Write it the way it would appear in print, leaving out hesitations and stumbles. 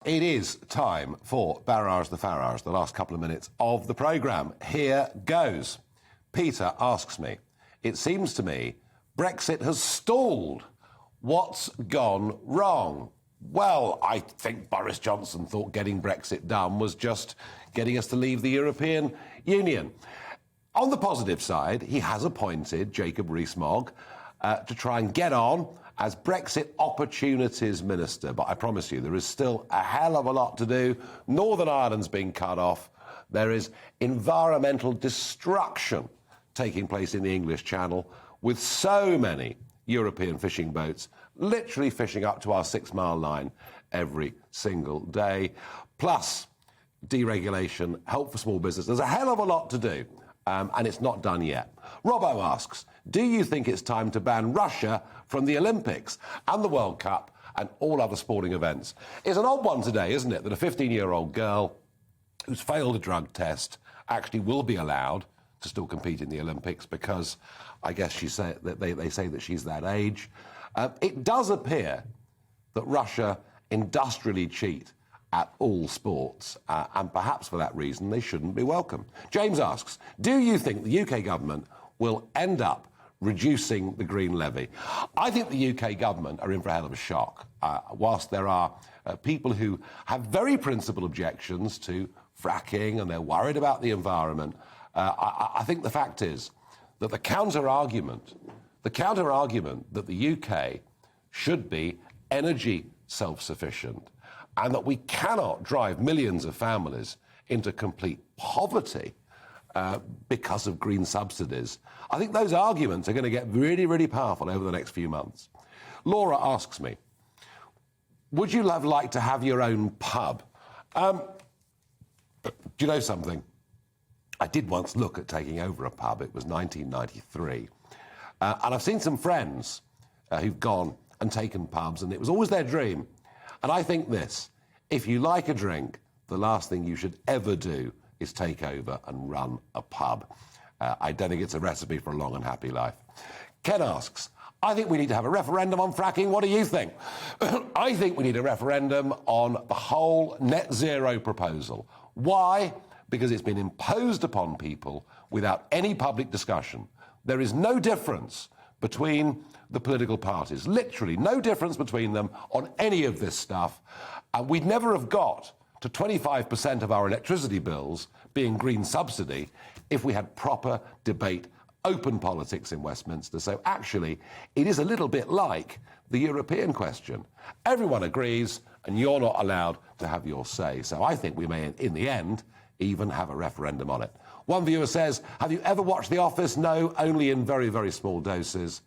It is time for Barrage the Farage, the last couple of minutes of the programme. Here goes. Peter asks me, it seems to me Brexit has stalled. What's gone wrong? Well, I think Boris Johnson thought getting Brexit done was just getting us to leave the European Union. On the positive side, he has appointed Jacob Rees-Mogg to try and get on as Brexit Opportunities Minister. But I promise you, there is still a hell of a lot to do. Northern Ireland's been cut off. There is environmental destruction taking place in the English Channel, with so many European fishing boats literally fishing up to our 6-mile line every single day. Plus, deregulation, help for small business. There's a hell of a lot to do, and it's not done yet. Robbo asks, do you think it's time to ban Russia from the Olympics and the World Cup and all other sporting events? It's an odd one today, isn't it, that a 15-year-old girl who's failed a drug test actually will be allowed to still compete in the Olympics because I guess they say that she's that age. It does appear that Russia industrially cheat at all sports, and perhaps for that reason they shouldn't be welcome. James asks, do you think the UK government will end up reducing the green levy? I think the UK government are in for a hell of a shock. Whilst there are people who have very principled objections to fracking and they're worried about the environment, I think the fact is that the counter-argument that the UK should be energy self-sufficient and that we cannot drive millions of families into complete poverty because of green subsidies, I think those arguments are going to get really, really powerful over the next few months. Laura asks me, would you like to have your own pub? Do you know something? I did once look at taking over a pub. It was 1993. And I've seen some friends who've gone and taken pubs, and it was always their dream. And I think this, if you like a drink, the last thing you should ever do is take over and run a pub. I don't think it's a recipe for a long and happy life. Ken asks, I think we need to have a referendum on fracking. What do you think? I think we need a referendum on the whole net zero proposal. Why? Because it's been imposed upon people without any public discussion. There is no difference between the political parties, literally no difference between them on any of this stuff. And we'd never have got to 25% of our electricity bills being green subsidy if we had proper debate, open politics in Westminster. So actually, it is a little bit like the European question. Everyone agrees, and you're not allowed to have your say. So I think we may, in the end, even have a referendum on it. One viewer says, have you ever watched The Office? No, only in very, very small doses.